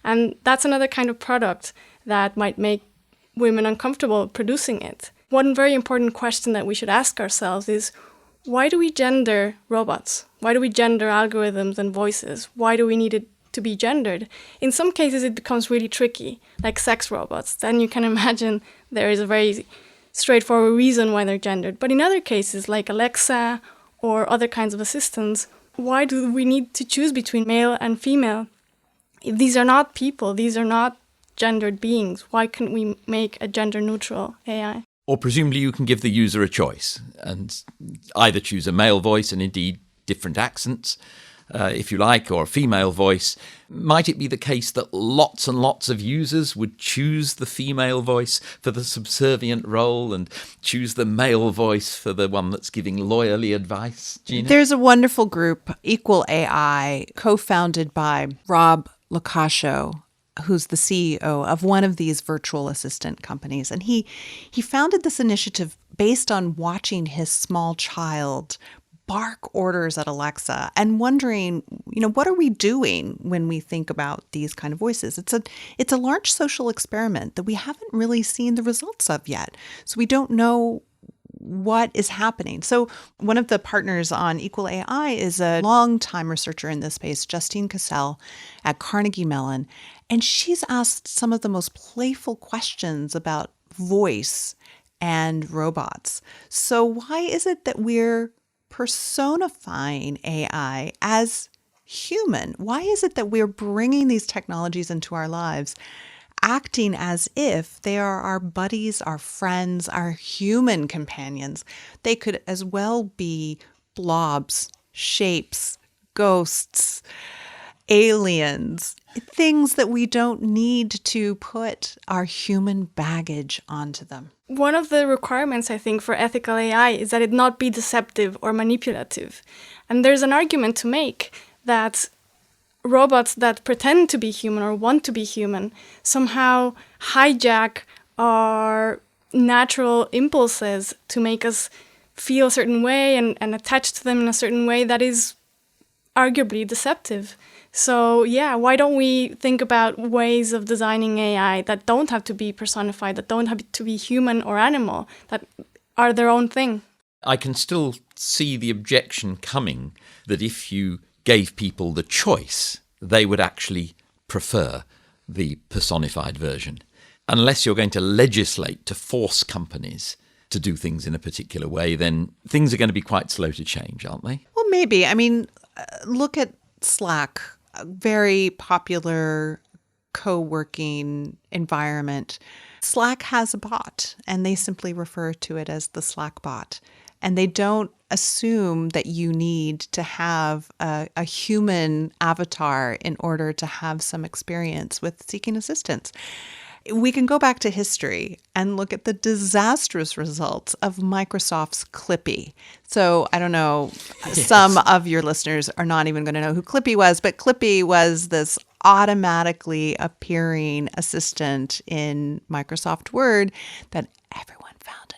And that's another kind of product that might make women uncomfortable producing it. One very important question that we should ask ourselves is, why do we gender robots? Why do we gender algorithms and voices? Why do we need it to be gendered? In some cases, it becomes really tricky, like sex robots. Then you can imagine there is a very straightforward reason why they're gendered. But in other cases, like Alexa or other kinds of assistants, why do we need to choose between male and female? If these are not people, these are not gendered beings, why couldn't we make a gender-neutral AI? Or presumably you can give the user a choice and either choose a male voice and indeed different accents, if you like, or a female voice. Might it be the case that lots and lots of users would choose the female voice for the subservient role and choose the male voice for the one that's giving lawyerly advice, Gina? There's a wonderful group, Equal AI, co-founded by Rob Locascio, who's the CEO of one of these virtual assistant companies. And he founded this initiative based on watching his small child bark orders at Alexa and wondering, what are we doing when we think about these kind of voices? It's a large social experiment that we haven't really seen the results of yet. So we don't know what is happening. So one of the partners on Equal AI is a longtime researcher in this space, Justine Cassell at Carnegie Mellon. And she's asked some of the most playful questions about voice and robots. So why is it that we're personifying AI as human? Why is it that we're bringing these technologies into our lives, acting as if they are our buddies, our friends, our human companions? They could as well be blobs, shapes, ghosts, aliens, things that we don't need to put our human baggage onto them. One of the requirements, I think, for ethical AI is that it not be deceptive or manipulative. And there's an argument to make that robots that pretend to be human or want to be human somehow hijack our natural impulses to make us feel a certain way and attach to them in a certain way that is arguably deceptive. So yeah, why don't we think about ways of designing AI that don't have to be personified, that don't have to be human or animal, that are their own thing? I can still see the objection coming that if you gave people the choice, they would actually prefer the personified version. Unless you're going to legislate to force companies to do things in a particular way, then things are going to be quite slow to change, aren't they? Well, maybe. I mean, look at Slack, a very popular co-working environment. Slack has a bot, and they simply refer to it as the Slack bot. And they don't assume that you need to have a human avatar in order to have some experience with seeking assistance. We can go back to history and look at the disastrous results of Microsoft's Clippy. So I don't know, yes. Some of your listeners are not even going to know who Clippy was, but Clippy was this automatically appearing assistant in Microsoft Word that everyone found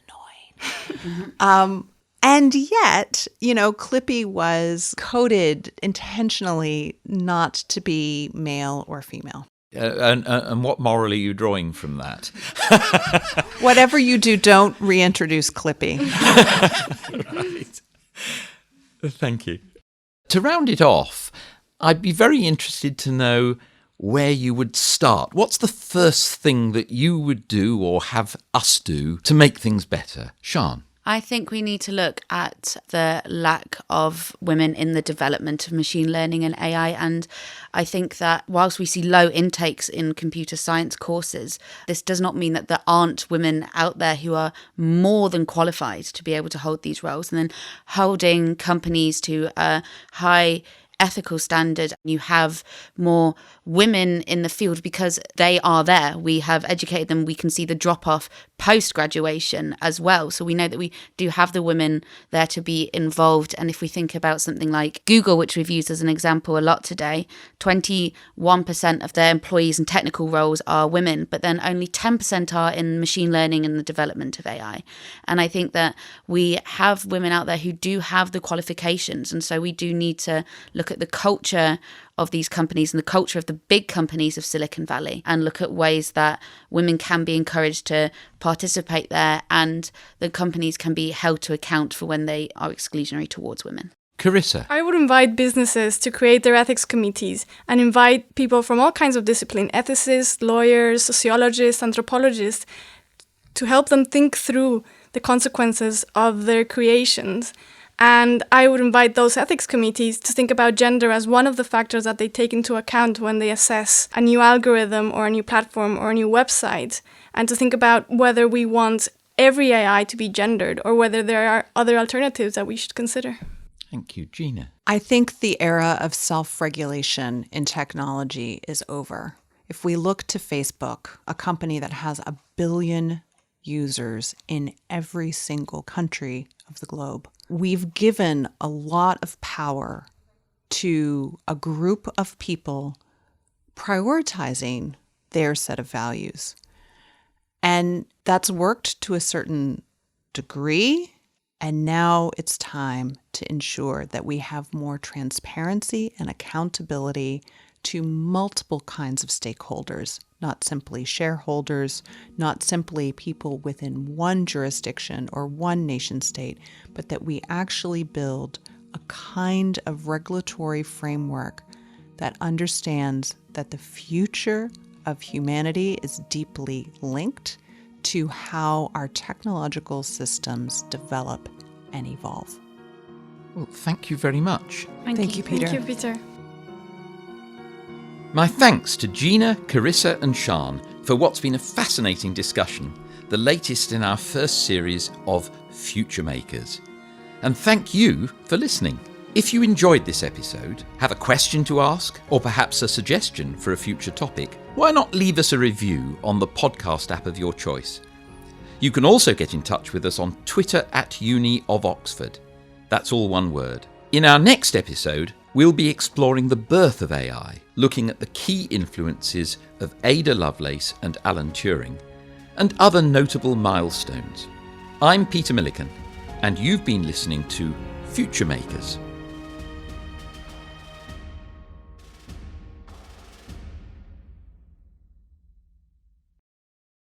annoying. And yet, Clippy was coded intentionally not to be male or female. And what moral are you drawing from that? Whatever you do, don't reintroduce Clippy. Right. Thank you. To round it off, I'd be very interested to know where you would start. What's the first thing that you would do or have us do to make things better? Siân? I think we need to look at the lack of women in the development of machine learning and AI. And I think that whilst we see low intakes in computer science courses, this does not mean that there aren't women out there who are more than qualified to be able to hold these roles. And then holding companies to a high ethical standard, you have more women in the field because they are there. We have educated them. We can see the drop-off post-graduation as well. So we know that we do have the women there to be involved. And if we think about something like Google, which we've used as an example a lot today, 21% of their employees in technical roles are women, but then only 10% are in machine learning and the development of AI. And I think that we have women out there who do have the qualifications. And so we do need to look look at the culture of these companies and the culture of the big companies of Silicon Valley and look at ways that women can be encouraged to participate there and the companies can be held to account for when they are exclusionary towards women. Carissa. I would invite businesses to create their ethics committees and invite people from all kinds of disciplines, ethicists, lawyers, sociologists, anthropologists, to help them think through the consequences of their creations. And I would invite those ethics committees to think about gender as one of the factors that they take into account when they assess a new algorithm or a new platform or a new website, and to think about whether we want every AI to be gendered or whether there are other alternatives that we should consider. Thank you, Gina. I think the era of self-regulation in technology is over. If we look to Facebook, a company that has 1 billion users in every single country of the globe, we've given a lot of power to a group of people prioritizing their set of values. And that's worked to a certain degree. And now it's time to ensure that we have more transparency and accountability to multiple kinds of stakeholders, not simply shareholders, not simply people within one jurisdiction or one nation state, but that we actually build a kind of regulatory framework that understands that the future of humanity is deeply linked to how our technological systems develop and evolve. Well, thank you very much. Thank you, Peter. Thank you, Peter. My thanks to Gina, Carissa and Siân for what's been a fascinating discussion, the latest in our first series of Futuremakers. And thank you for listening. If you enjoyed this episode, have a question to ask, or perhaps a suggestion for a future topic, why not leave us a review on the podcast app of your choice? You can also get in touch with us on Twitter @Uni of Oxford. That's all one word. In our next episode, we'll be exploring the birth of AI, looking at the key influences of Ada Lovelace and Alan Turing, and other notable milestones. I'm Peter Millican, and you've been listening to Futuremakers.